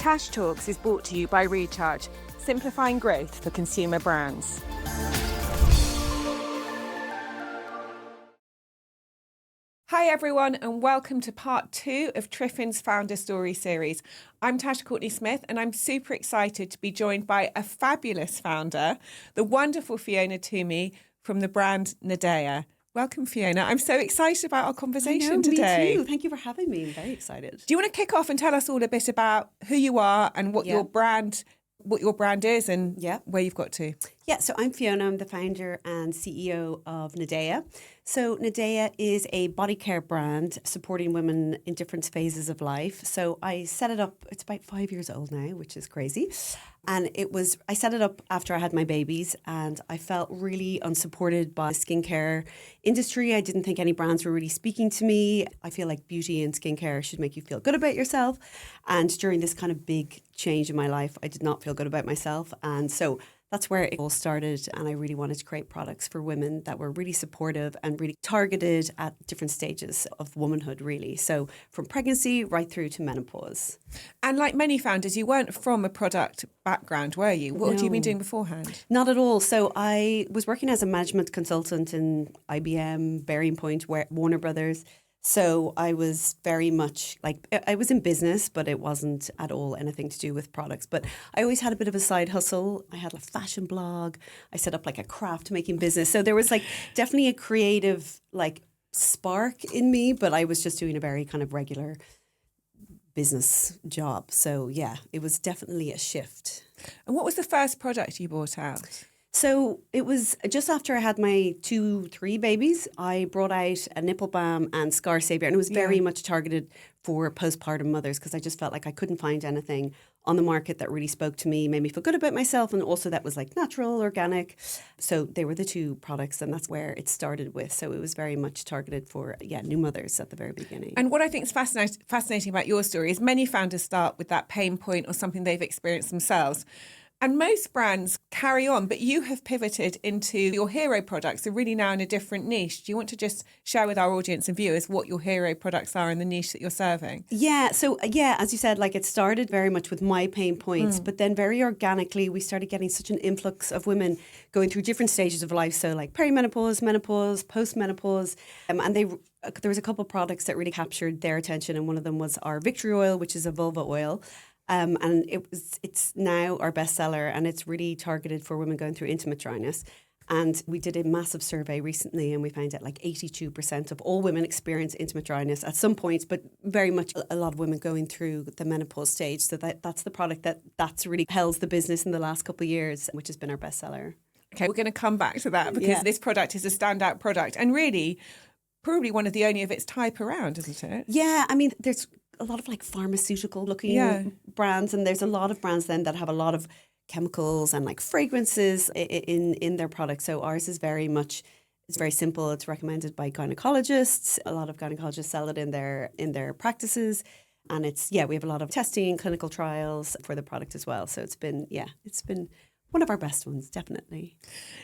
Tash Talks is brought to you by Recharge, simplifying growth for consumer brands. Hi everyone, and welcome to part 2 of Triffin's Founder Story series. I'm Natasha Courtney Smith, and I'm super excited to be joined by a fabulous founder, the wonderful Fiona Toomey from the brand Naydaya. Welcome, Fiona. I'm so excited about our conversation today. Me too. Thank you for having me. I'm very excited. Do you want to kick off and tell us all a bit about who you are and what your brand is and where you've got to? Yeah, so I'm Fiona. I'm the founder and CEO of Naydaya. So Naydaya is a body care brand supporting women in different phases of life. So I set it up, it's about 5 years old now, which is crazy. And I set it up after I had my babies, and I felt really unsupported by the skincare industry. I didn't think any brands were really speaking to me. I feel like beauty and skincare should make you feel good about yourself. And during this kind of big change in my life, I did not feel good about myself. And so that's where it all started, and I really wanted to create products for women that were really supportive and really targeted at different stages of womanhood, really. So from pregnancy right through to menopause. And like many founders, you weren't from a product background, were you? What had you been doing beforehand? Not at all. So I was working as a management consultant in IBM, Bearing Point, Warner Brothers. So I was very much like, I was in business, but it wasn't at all anything to do with products. But I always had a bit of a side hustle. I had a fashion blog. I set up like a craft making business. So there was like definitely a creative like spark in me, but I was just doing a very kind of regular business job. So yeah, it was definitely a shift. And what was the first product you brought out? So it was just after I had my 2-3 babies, I brought out a nipple balm and scar savior, and it was very much targeted for postpartum mothers because I just felt like I couldn't find anything on the market that really spoke to me, made me feel good about myself, and also that was like natural, organic. So they were the two products, and that's where it started with. So it was very much targeted for new mothers at the very beginning. And what I think is fascinating about your story is many founders start with that pain point or something they've experienced themselves. And most brands carry on, but you have pivoted into your hero products. They're really now in a different niche. Do you want to just share with our audience and viewers what your hero products are and the niche that you're serving? Yeah. So, as you said, like it started very much with my pain points, but then very organically, we started getting such an influx of women going through different stages of life. So like perimenopause, menopause, postmenopause. And there was a couple of products that really captured their attention. And one of them was our Victory Oil, which is a vulva oil. And it's now our bestseller, and it's really targeted for women going through intimate dryness. And we did a massive survey recently, and we found out like 82% of all women experience intimate dryness at some point, but very much a lot of women going through the menopause stage. So that's the product that's really held the business in the last couple of years, which has been our bestseller. Okay, we're going to come back to that because this product is a standout product and really probably one of the only of its type around, isn't it? Yeah, I mean, there's a lot of like pharmaceutical looking brands, and there's a lot of brands then that have a lot of chemicals and like fragrances in their products. So ours is it's very simple. It's recommended by gynecologists. A lot of gynecologists sell it in their practices, and we have a lot of testing, clinical trials for the product as well. So it's been one of our best ones, definitely.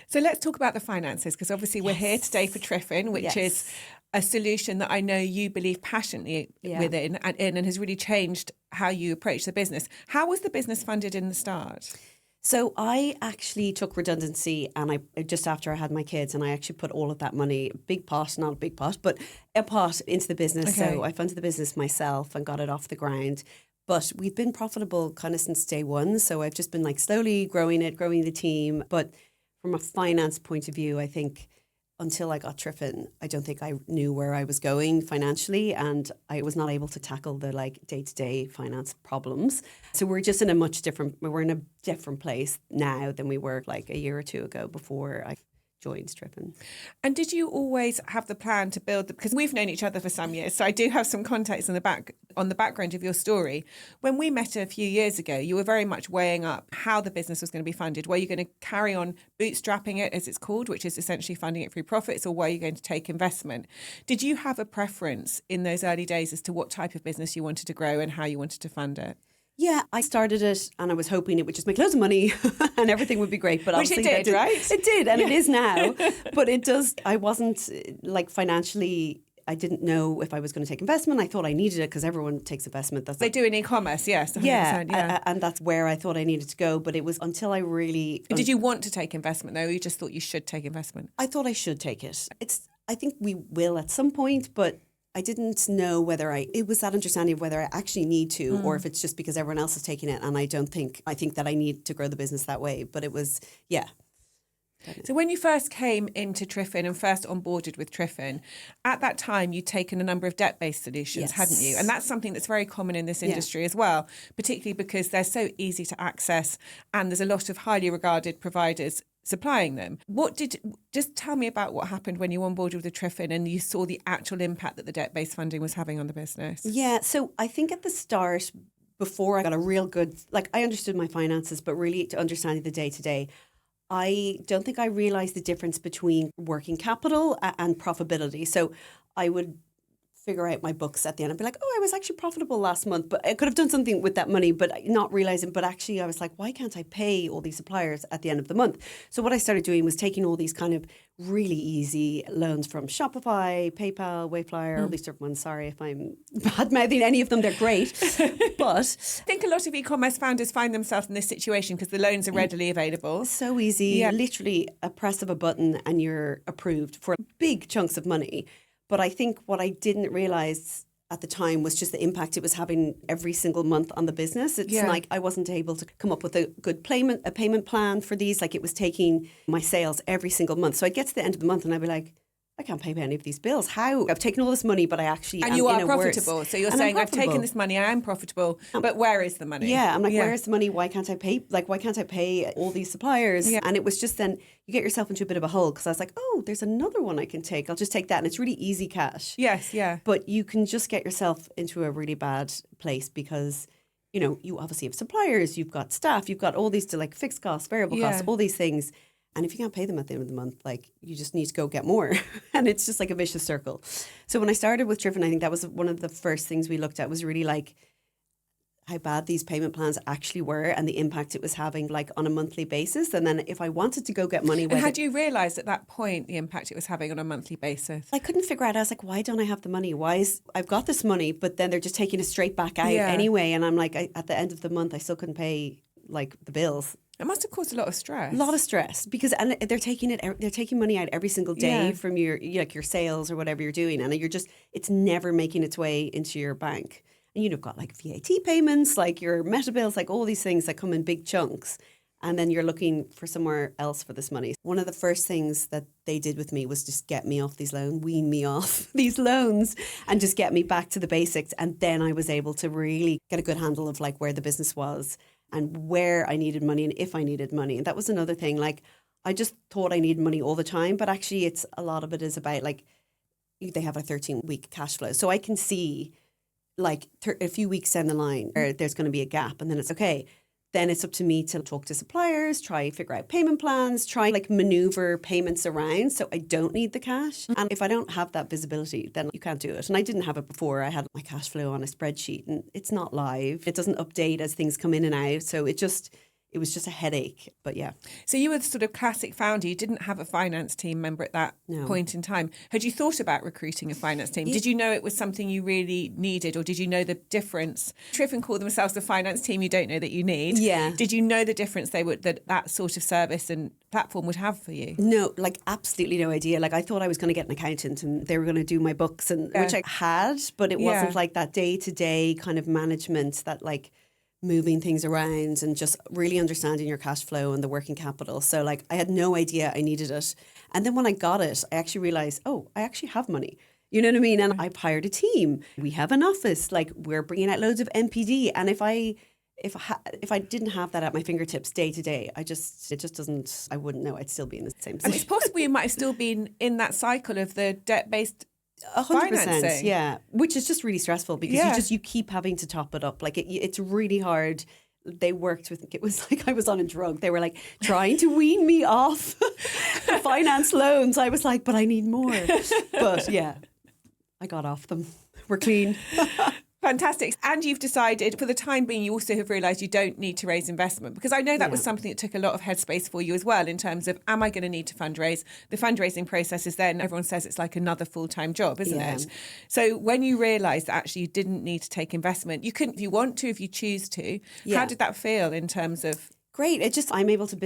So let's talk about the finances, because obviously we're here today for Triffin, which is a solution that I know you believe passionately within and has really changed how you approach the business. How was the business funded in the start? So I actually took redundancy, and just after I had my kids, and I actually put all of that money, not a big pot, but a pot into the business. Okay. So I funded the business myself and got it off the ground. But we've been profitable kind of since day one. So I've just been like slowly growing the team. But from a finance point of view, I think until I got Triffin, I don't think I knew where I was going financially, and I was not able to tackle the like day-to-day finance problems. So we're in a different place now than we were like a year or two ago before I joined Triffin. And did you always have the plan to build because we've known each other for some years, so I do have some context on the background of your story. When we met a few years ago, you were very much weighing up how the business was going to be funded. Were you going to carry on bootstrapping it, as it's called, which is essentially funding it through profits, or were you going to take investment? Did you have a preference in those early days as to what type of business you wanted to grow and how you wanted to fund it? Yeah, I started it and I was hoping it would just make loads of money and everything would be great. But which it did, right? It did, and it is now. But it does. I wasn't like financially I didn't know if I was going to take investment. I thought I needed it because everyone takes investment. They do in e-commerce, yes. 100%, yeah. And that's where I thought I needed to go. But it was until I really... Did you want to take investment though? Or you just thought you should take investment? I thought I should take it. I think we will at some point, but I didn't know whether it was that understanding of whether I actually need to or if it's just because everyone else is taking it. And I think that I need to grow the business that way. But it was, yeah. So when you first came into Triffin and first onboarded with Triffin, at that time you'd taken a number of debt-based solutions, hadn't you? And that's something that's very common in this industry as well, particularly because they're so easy to access and there's a lot of highly regarded providers supplying them. Just tell me about what happened when you onboarded with Triffin and you saw the actual impact that the debt-based funding was having on the business. Yeah, so I think at the start, before I got a real good, I understood my finances, but really to understanding the day-to-day, I don't think I realised the difference between working capital and profitability. So I would figure out my books at the end and be like, oh, I was actually profitable last month, but I could have done something with that money, but not realising. But actually I was like, why can't I pay all these suppliers at the end of the month? So what I started doing was taking all these kind of really easy loans from Shopify, PayPal, Wayflyer, all these different ones. Sorry if I'm bad-mouthing any of them, they're great. But I think a lot of e-commerce founders find themselves in this situation because the loans are readily available. So easy, literally a press of a button and you're approved for big chunks of money. But I think what I didn't realise at the time was just the impact it was having every single month on the business. It's like I wasn't able to come up with a good payment plan for these. Like it was taking my sales every single month. So I'd get to the end of the month and I'd be like, I can't pay any of these bills. How? I've taken all this money, but I actually and am you are in a profitable. worse. So you're saying I've taken this money, I am profitable, but where is the money? Yeah, I'm like, where is the money? Why can't I pay? Why can't I pay all these suppliers? Yeah. And it was just then you get yourself into a bit of a hole because I was like, oh, there's another one I can take. I'll just take that, and it's really easy cash. Yes, yeah. But you can just get yourself into a really bad place because you obviously have suppliers, you've got staff, you've got all these fixed costs, variable costs, all these things. And if you can't pay them at the end of the month, you just need to go get more. And it's just like a vicious circle. So when I started with Triffin, I think that was one of the first things we looked at was really how bad these payment plans actually were and the impact it was having on a monthly basis. And then if I wanted to go get money... And had you realised at that point the impact it was having on a monthly basis? I couldn't figure out. I was like, why don't I have the money? I've got this money, but then they're just taking it straight back out anyway. And I'm like, at the end of the month, I still couldn't pay the bills. It must have caused a lot of stress. A lot of stress because they're taking money out every single day from your sales or whatever you're doing, and it's never making its way into your bank. And you've got VAT payments, your Meta bills, all these things that come in big chunks, and then you're looking for somewhere else for this money. One of the first things that they did with me was just get me off these loans, wean me off these loans, and just get me back to the basics. And then I was able to really get a good handle of where the business was and where I needed money and if I needed money. And that was another thing. I just thought I needed money all the time, but actually a lot of it is about they have a 13-week cash flow. So I can see a few weeks down the line or there's going to be a gap and then it's okay. Then it's up to me to talk to suppliers, try figure out payment plans, try maneuver payments around so I don't need the cash. And if I don't have that visibility, then you can't do it. And I didn't have it before. I had my cash flow on a spreadsheet and it's not live. It doesn't update as things come in and out. So it was just a headache, but yeah. So you were the sort of classic founder. You didn't have a finance team member at that point in time. Had you thought about recruiting a finance team? Did you know it was something you really needed or did you know the difference? Triffin call themselves the finance team you don't know that you need. Yeah. Did you know the difference that sort of service and platform would have for you? No, absolutely no idea. I thought I was going to get an accountant and they were going to do my books and which I had, but it wasn't that day-to-day kind of management that moving things around and just really understanding your cash flow and the working capital. So I had no idea I needed it. And then when I got it, I actually realized, oh, I actually have money. You know what I mean? And I've hired a team. We have an office. We're bringing out loads of MPD. And if I didn't have that at my fingertips day to day, it just doesn't, I wouldn't know. I'd still be in the same And it's possible you might have still been in that cycle of the debt-based 100%, yeah. Which is just really stressful because you keep having to top it up. It's really hard. They worked with, it was I was on a drug. They were trying to wean me off the finance loans. I was but I need more. But yeah, I got off them. We're clean. Fantastic. And you've decided for the time being, you also have realised you don't need to raise investment, because I know that was something that took a lot of headspace for you as well, in terms of, am I going to need to fundraise? The fundraising process is then, everyone says it's like another full-time job, isn't it? So when you realised that actually you didn't need to take investment, you couldn't, if you want to, if you choose to, how did that feel in terms of? Great. It just, I'm able to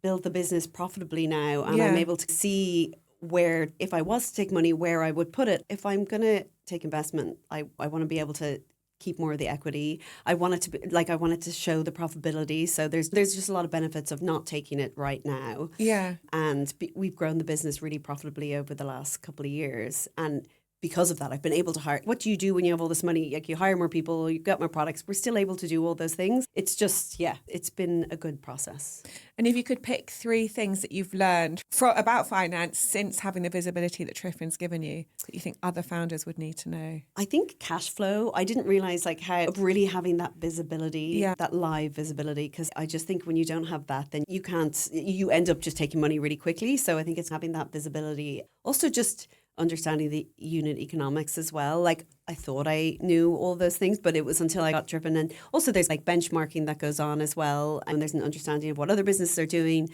build the business profitably now, and I'm able to see where, if I was to take money, where I would put it. If I'm going to take investment, I want to be able to keep more of the equity. I want it to be like, I want it to show the profitability. So there's just a lot of benefits of not taking it right now. Yeah. And we've grown the business really profitably over the last couple of years. And because of that, I've been able to hire. What do you do when you have all this money? Like, you hire more people, you get more products. We're still able to do all those things. It's just, it's been a good process. And if you could pick 3 things that you've learned about finance since having the visibility that Triffin's given you, that you think other founders would need to know? I think cash flow. I didn't realise like how really having that visibility, that live visibility, because I just think when you don't have that, then you end up just taking money really quickly. So I think it's having that visibility. Also just understanding the unit economics as well. Like, I thought I knew all those things, but it was until I got driven. And also there's like benchmarking that goes on as well. And there's an understanding of what other businesses are doing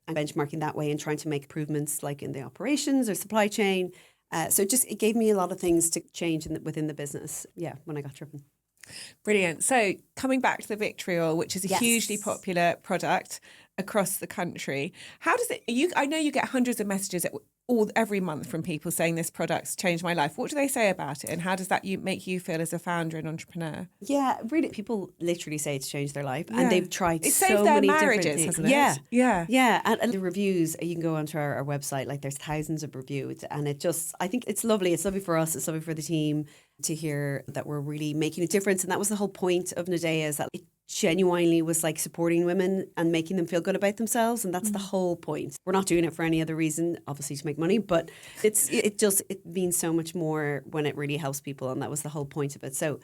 and benchmarking that way and trying to make improvements like in the operations or supply chain. So it gave me a lot of things to change within the business. Yeah, when I got driven. Brilliant. So coming back to the Victorial, which is a hugely popular product across the country, how does it? I know you get hundreds of messages every month from people saying this product's changed my life. What do they say about it, and how does that make you feel as a founder and entrepreneur? Yeah, really, people literally say it's changed their life, and they've tried it's so saved their many marriages, different things. Hasn't it? Yeah, and the reviews. You can go onto our website. Like, there's thousands of reviews, and I think it's lovely. It's lovely for us. It's lovely for the team to hear that we're really making a difference, and that was the whole point of Naydaya, is that it genuinely was like supporting women and making them feel good about themselves, and that's the whole point. We're not doing it for any other reason, obviously to make money, but it means so much more when it really helps people, and that was the whole point of it. So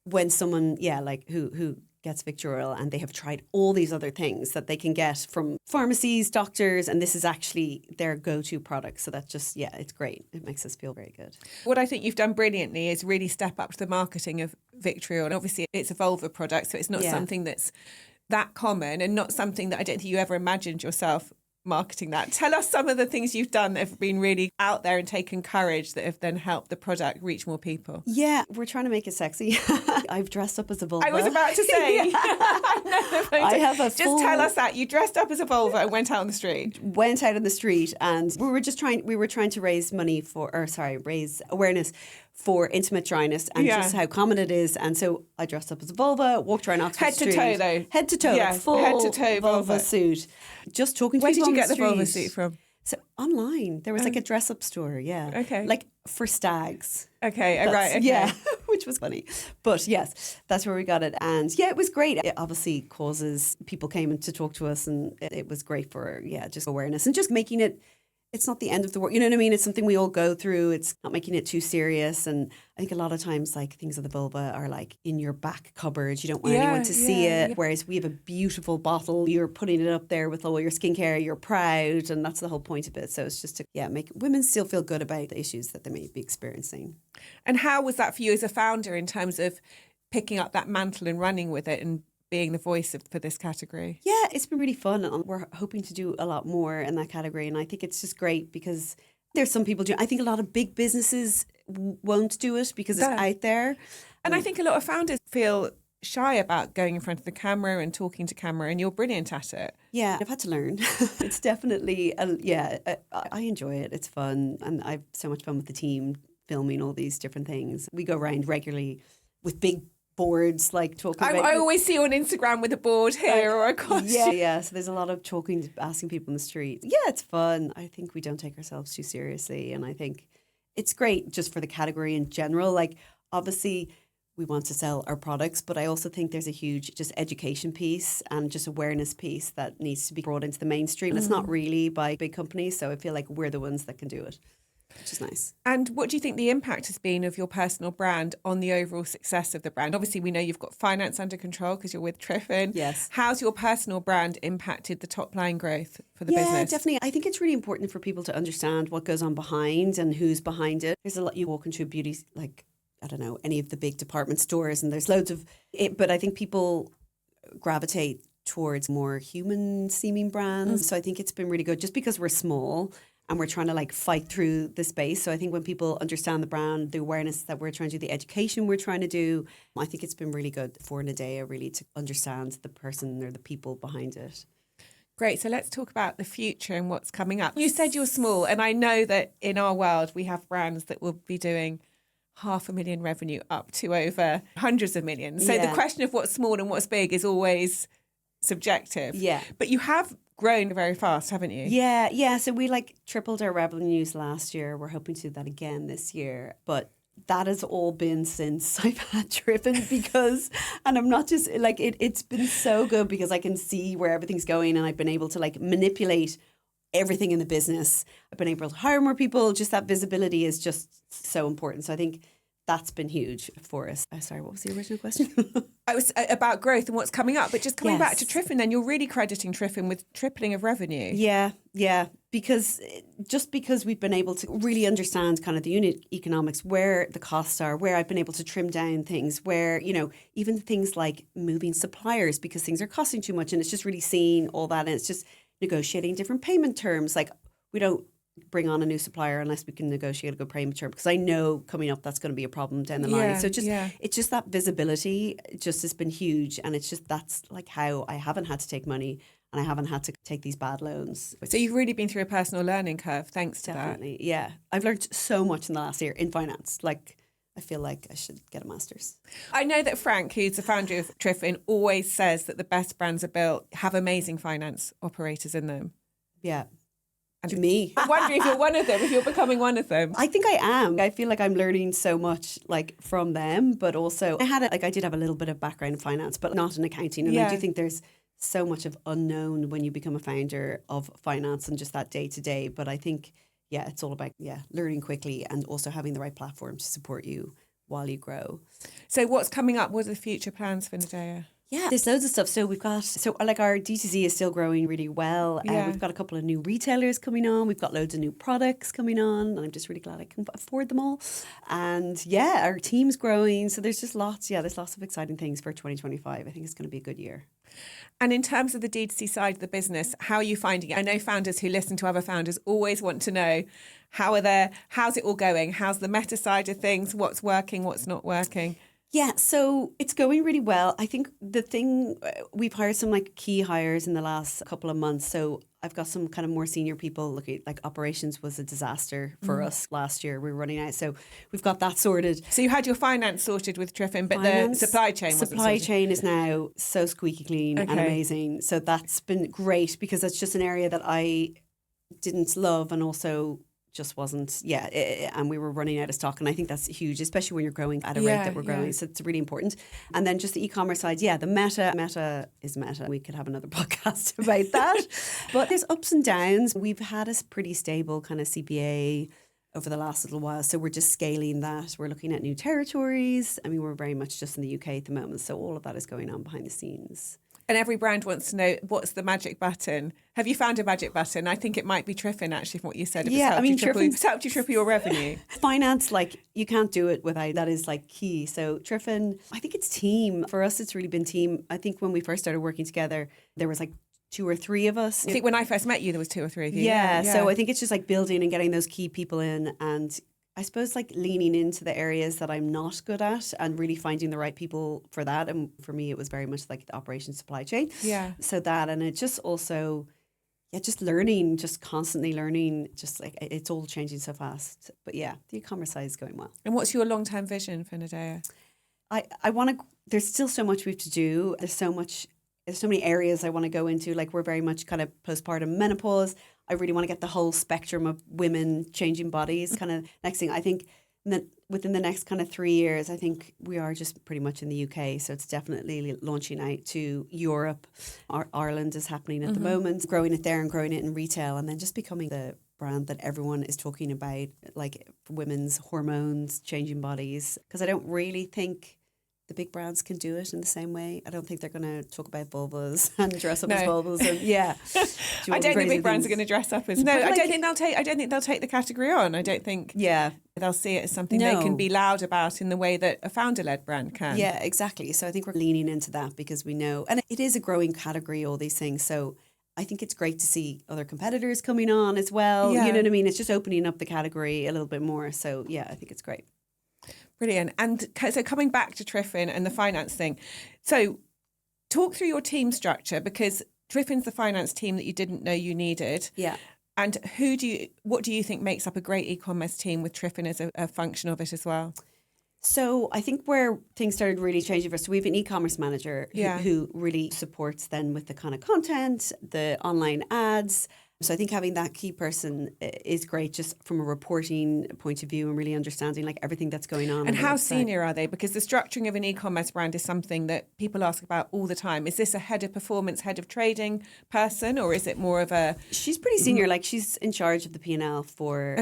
when someone like who gets Victorial and they have tried all these other things that they can get from pharmacies, doctors, and this is actually their go-to product, so that's just it's great. It makes us feel very good. What I think you've done brilliantly is really step up to the marketing of Victorial, and obviously it's a vulva product, so it's not something that's that common, and not something that I don't think you ever imagined yourself marketing that. Tell us some of the things you've done that have been really out there and taken courage, that have then helped the product reach more people. Yeah, we're trying to make it sexy. I've dressed up as a vulva. I was about to say. I have a Just tell us that. You dressed up as a vulva and went out on the street. Went out on the street, and we were trying to raise raise awareness for intimate dryness and just how common it is. And so I dressed up as a vulva, walked around Oxford Street. Head to toe, though. Head to toe, full head to toe vulva suit. Just talking to Where people did you on get the vulva street. suit from? So online, there was like a dress-up store, Okay. like for stags. Okay, right, okay. Yeah, which was funny. But yes, that's where we got it. And it was great. It obviously people came in to talk to us, and it was great for, just awareness and just making it, it's not the end of the world. You know what I mean? It's something we all go through. It's not making it too serious. And I think a lot of times, like, things of the vulva are like in your back cupboard. You don't want anyone to see it. Whereas we have a beautiful bottle. You're putting it up there with all your skincare. You're proud. And that's the whole point of it. So it's just to make women still feel good about the issues that they may be experiencing. And how was that for you as a founder in terms of picking up that mantle and running with it and being the voice for this category? Yeah, it's been really fun, and we're hoping to do a lot more in that category. And I think it's just great because there's some people I think a lot of big businesses won't do it because it's out there. And I think a lot of founders feel shy about going in front of the camera and talking to camera, and you're brilliant at it. Yeah, I've had to learn. It's definitely, I enjoy it. It's fun, and I've so much fun with the team filming all these different things. We go around regularly with big boards, like talking about... I always see you on Instagram with a board here or a costume. Yeah, so there's a lot of talking, asking people in the street. Yeah, it's fun. I think we don't take ourselves too seriously, and I think it's great just for the category in general. Like, obviously, we want to sell our products, but I also think there's a huge just education piece and just awareness piece that needs to be brought into the mainstream. It's not really by big companies, so I feel like we're the ones that can do it, which is nice. And what do you think the impact has been of your personal brand on the overall success of the brand? Obviously, we know you've got finance under control because you're with Triffin. Yes. How's your personal brand impacted the top line growth for the business? Yeah, definitely. I think it's really important for people to understand what goes on behind and who's behind it. There's a lot. You walk into a beauty I don't know, any of the big department stores, and there's loads of it, but I think people gravitate towards more human seeming brands. So I think it's been really good just because we're small and we're trying to like fight through the space. So I think when people understand the brand, the awareness that we're trying to do, the education we're trying to do, I think it's been really good for Naydaya really to understand the person or the people behind it. Great. So let's talk about the future and what's coming up. You said you're small, and I know that in our world we have brands that will be doing 500,000 revenue up to over hundreds of millions. So the question of what's small and what's big is always subjective. Yeah. But you have grown very fast, haven't you? Yeah. So we like tripled our revenues last year. We're hoping to do that again this year. But that has all been since I've had Driven because, and I'm not just like, it's been so good because I can see where everything's going and I've been able to like manipulate everything in the business. I've been able to hire more people. Just that visibility is just so important. So I think that's been huge for us. Sorry, what was the original question? I was about growth and what's coming up, but just coming back to Triffin, then you're really crediting Triffin with tripling of revenue. Yeah, because we've been able to really understand kind of the unit economics, where the costs are, where I've been able to trim down things, where, you know, even things like moving suppliers because things are costing too much, and it's just really seeing all that, and it's just negotiating different payment terms. Like we don't bring on a new supplier unless we can negotiate a good payment term, because I know coming up that's going to be a problem down the line. So it's just that visibility just has been huge, and it's just that's like how I haven't had to take money and I haven't had to take these bad loans. So you've really been through a personal learning curve thanks to Definitely, yeah. I've learned so much in the last year in finance. Like I feel like I should get a master's. I know that Frank, who's the founder of Triffin, always says that the best brands are built have amazing finance operators in them. Yeah. And to me. I'm wondering if you're one of them, if you're becoming one of them. I think I am. I feel like I'm learning so much like from them, but also I did have a little bit of background in finance, but not in accounting. And I do think there's so much of unknown when you become a founder of finance and just that day to day. But I think, it's all about, learning quickly and also having the right platform to support you while you grow. So what's coming up? What are the future plans for Naydaya? Yeah, there's loads of stuff. So we've got, our D2C is still growing really well. We've got a couple of new retailers coming on. We've got loads of new products coming on. And I'm just really glad I can afford them all. And our team's growing. So there's just there's lots of exciting things for 2025. I think it's going to be a good year. And in terms of the D2C side of the business, how are you finding it? I know founders who listen to other founders always want to know how's it all going? How's the meta side of things? What's working? What's not working? Yeah, so it's going really well. I think we've hired some like key hires in the last couple of months. So I've got some kind of more senior people. Looking like operations was a disaster for us last year. We were running out. So we've got that sorted. So you had your finance sorted with Triffin, but the supply chain wasn't sorted. Supply chain is now so squeaky clean and amazing. So that's been great because it's just an area that I didn't love and also just wasn't, and we were running out of stock, and I think that's huge, especially when you're growing at a rate that we're growing. So it's really important. And then just the e-commerce side, the meta is meta. We could have another podcast about that. But there's ups and downs. We've had a pretty stable kind of CPA over the last little while, so we're just scaling that. We're looking at new territories. I mean, we're very much just in the UK at the moment, so all of that is going on behind the scenes. And every brand wants to know, what's the magic button? Have you found a magic button? I think it might be Triffin, actually, from what you said. It's helped you triple your revenue. Finance, like, you can't do it without, that is, like, key. So Triffin, I think it's team. For us, it's really been team. I think when we first started working together, there was, like, 2 or 3 of us. I think when I first met you, there was 2 or 3 of you. Yeah. So I think it's just, like, building and getting those key people in, and I suppose like leaning into the areas that I'm not good at and really finding the right people for that. And for me, it was very much like the operations supply chain. Yeah. So that, and it just also, just learning, just constantly learning, just like it's all changing so fast. But the e-commerce side is going well. And what's your long-term vision for Naydaya? I want to, there's still so much we have to do. There's so many areas I want to go into. Like we're very much kind of postpartum menopause. I really want to get the whole spectrum of women changing bodies. Kind of next thing, I think that within the next kind of 3 years, I think we are just pretty much in the UK. So it's definitely launching out to Europe. Ireland is happening at the moment, growing it there and growing it in retail, and then just becoming the brand that everyone is talking about, like women's hormones, changing bodies. Because I don't really think the big brands can do it in the same way. I don't think they're going to talk about vulvas and dress up No. as vulvas. And, yeah, I don't think big brands are going to dress up as. No, I don't think they'll take. I don't think they'll take the category on. I don't think. Yeah, they'll see it as something they can be loud about in the way that a founder-led brand can. Yeah, exactly. So I think we're leaning into that because we know, and it is a growing category, all these things. So I think it's great to see other competitors coming on as well. Yeah. You know what I mean? It's just opening up the category a little bit more. So yeah, I think it's great. Brilliant. And so coming back to Triffin and the finance thing. So talk through your team structure, because Triffin's the finance team that you didn't know you needed. Yeah. And what do you think makes up a great e-commerce team with Triffin as a function of it as well? So I think where things started really changing for us, so we have an e-commerce manager who really supports then with the kind of content, the online ads. So I think having that key person is great just from a reporting point of view and really understanding like everything that's going on. And how senior are they? Because the structuring of an e-commerce brand is something that people ask about all the time. Is this a head of performance, head of trading person, or is it more of a... She's pretty senior. Like she's in charge of the P&L for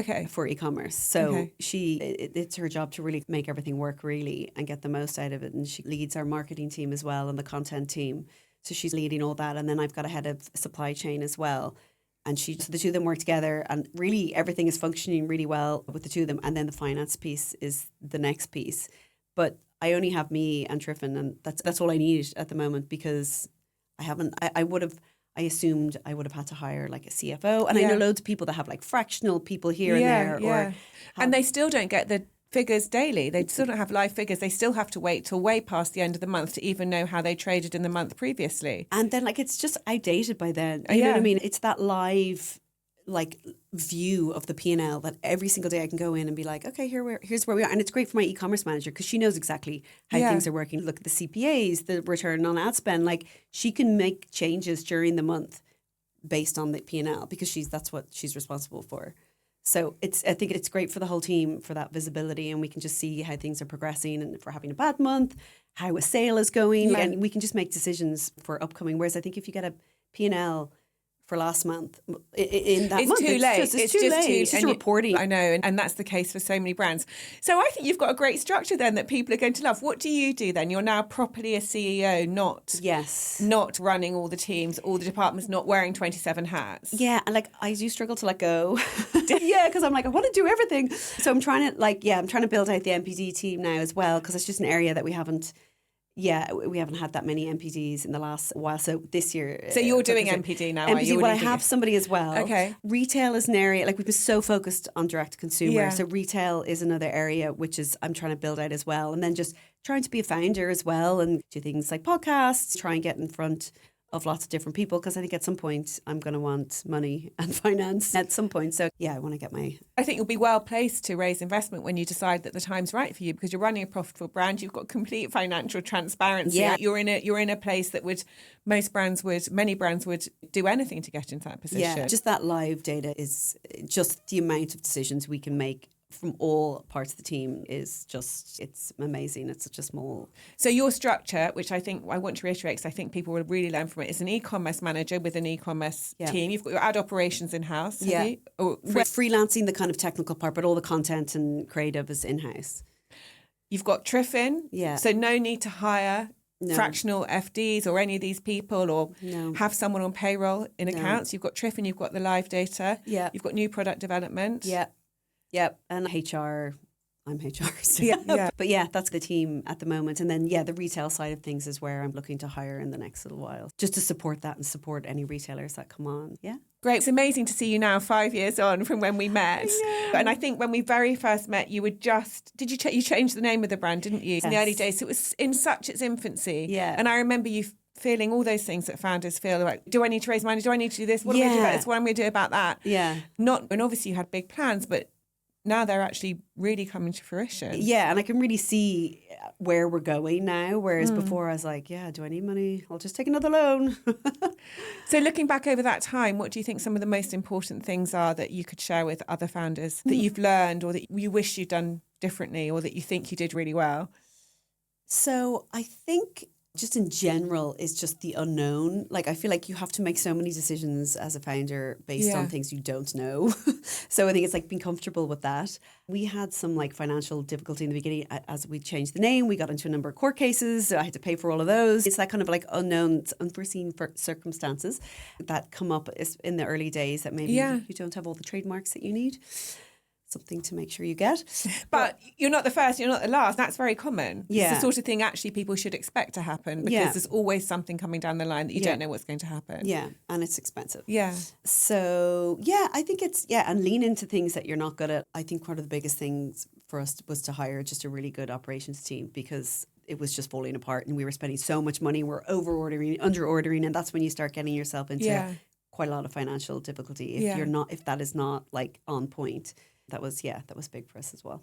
e-commerce. So it's her job to really make everything work really and get the most out of it. And she leads our marketing team as well and the content team. So she's leading all that. And then I've got a head of supply chain as well. And so the two of them work together and really everything is functioning really well with the two of them. And then the finance piece is the next piece. But I only have me and Triffin, and that's all I need at the moment because I assumed I would have had to hire like a CFO. And I know loads of people that have like fractional people here and there. Yeah. And they still don't get the figures daily. They still don't have live figures. They still have to wait till way past the end of the month to even know how they traded in the month previously. And then like it's just outdated by then. You know what I mean? It's that live like view of the P&L that every single day I can go in and be like, okay, here's where we are. And it's great for my e-commerce manager because she knows exactly how things are working. Look at the CPAs, the return on ad spend. Like she can make changes during the month based on the P&L because that's what she's responsible for. So I think it's great for the whole team for that visibility, and we can just see how things are progressing and if we're having a bad month, how a sale is going, and we can just make decisions for upcoming. Whereas I think if you get a P&L for last month, in that month, too late. It's too late. It's just reporting. I know, and that's the case for so many brands. So I think you've got a great structure then that people are going to love. What do you do then? You're now properly a CEO, not running all the teams, all the departments, not wearing 27 hats. Yeah, and like I do struggle to let go. Yeah, because I'm like I want to do everything. So I'm trying to build out the MPD team now as well because it's just an area that we haven't had that many MPDs in the last while. So this year... So you're doing MPD now, MPD, well, I have somebody as well. Okay. Retail is an area, like we've been so focused on direct consumer. Yeah. So retail is another area which is I'm trying to build out as well. And then just trying to be a founder as well and do things like podcasts, try and get in front of lots of different people because I think at some point I'm going to want money and finance at some point. So yeah, I want to get I think you'll be well placed to raise investment when you decide that the time's right for you because you're running a profitable brand. You've got complete financial transparency. Yeah. You're in a place that many brands would do anything to get into that position. Yeah, just that live data is just the amount of decisions we can make from all parts of the team it's amazing. It's such a small... So your structure, which I think I want to reiterate because I think people will really learn from it, is an e-commerce manager with an e-commerce team. You've got your ad operations in-house, have you? We're freelancing the kind of technical part, but all the content and creative is in-house. You've got Triffin, so no need to hire fractional FDs or any of these people or have someone on payroll in accounts. You've got Triffin, you've got the live data, you've got new product development. Yep, and HR, I'm HR. So. Yeah. But yeah, that's the team at the moment. And then, the retail side of things is where I'm looking to hire in the next little while, just to support that and support any retailers that come on. Yeah. Great. It's amazing to see you now 5 years on from when we met. And I think when we very first met, you were you changed the name of the brand, didn't you? Yes. In the early days. So it was in such its infancy. Yeah. And I remember you feeling all those things that founders feel like, do I need to raise money? Do I need to do this? What am I going to do about this? What am I going to do about that? Yeah. And obviously you had big plans, but now they're actually really coming to fruition. Yeah, and I can really see where we're going now, whereas before I was like, do I need money? I'll just take another loan. So looking back over that time, what do you think some of the most important things are that you could share with other founders that you've learned or that you wish you'd done differently or that you think you did really well? So I think just in general is just the unknown. Like I feel like you have to make so many decisions as a founder based on things you don't know. So I think it's like being comfortable with that. We had some like financial difficulty in the beginning as we changed the name. We got into a number of court cases. So I had to pay for all of those. It's that kind of like unknown, unforeseen circumstances that come up in the early days that maybe you don't have all the trademarks that you need. Something to make sure you get. But you're not the first, you're not the last. That's very common. Yeah. It's the sort of thing actually people should expect to happen because there's always something coming down the line that you don't know what's going to happen. Yeah, and it's expensive. Yeah. So, I think it's, and lean into things that you're not good at. I think one of the biggest things for us was to hire just a really good operations team because it was just falling apart and we were spending so much money. We're over-ordering, under-ordering, and that's when you start getting yourself into quite a lot of financial difficulty if that is not like on point. That was big for us as well.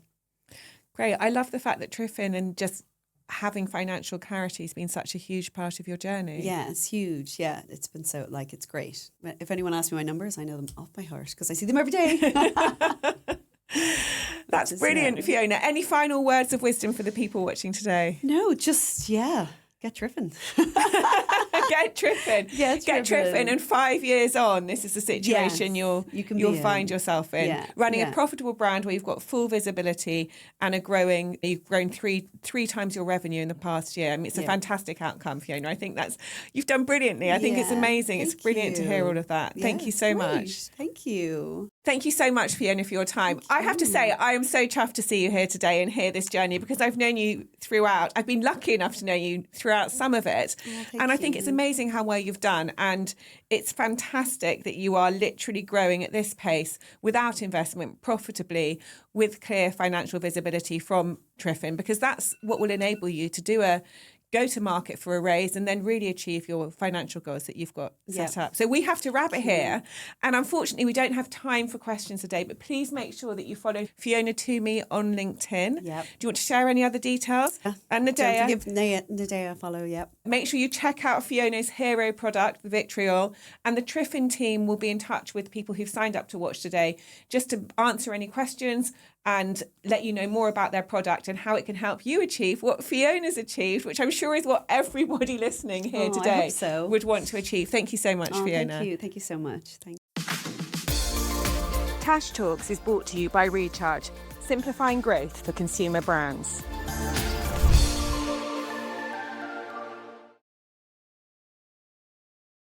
Great. I love the fact that Triffin and just having financial clarity has been such a huge part of your journey. Yeah, it's huge. Yeah, it's been so, like, it's great. If anyone asks me my numbers, I know them off by heart because I see them every day. That's brilliant, Fiona. Any final words of wisdom for the people watching today? No, just, get Triffin. Get Triffin. Get Triffin. And 5 years on, this is the situation you'll find yourself in. Running a profitable brand where you've got full visibility and you've grown three times your revenue in the past year. I mean, it's a fantastic outcome, Fiona. I think you've done brilliantly. I think it's amazing. It's brilliant to hear all of that. Thank you so much. Thank you. Thank you so much, Fiona, for your time. I have to say, I am so chuffed to see you here today and hear this journey because I've known you throughout. I've been lucky enough to know you throughout some of it. And I think it's amazing how well you've done. And it's fantastic that you are literally growing at this pace without investment, profitably, with clear financial visibility from Triffin, because that's what will enable you to do a go to market for a raise and then really achieve your financial goals that you've got set up. So we have to wrap it here. And unfortunately, we don't have time for questions today, but please make sure that you follow Fiona Toomey on LinkedIn. Yep. Do you want to share any other details? And Naydaya. Don't forgive Naydaya a follow, Make sure you check out Fiona's hero product, the vitriol, and the Triffin team will be in touch with people who've signed up to watch today just to answer any questions and let you know more about their product and how it can help you achieve what Fiona's achieved, which I'm sure is what everybody listening here today would want to achieve. Thank you so much, Fiona. Thank you. Thank you so much. Thank you. Tash Talks is brought to you by Recharge, simplifying growth for consumer brands.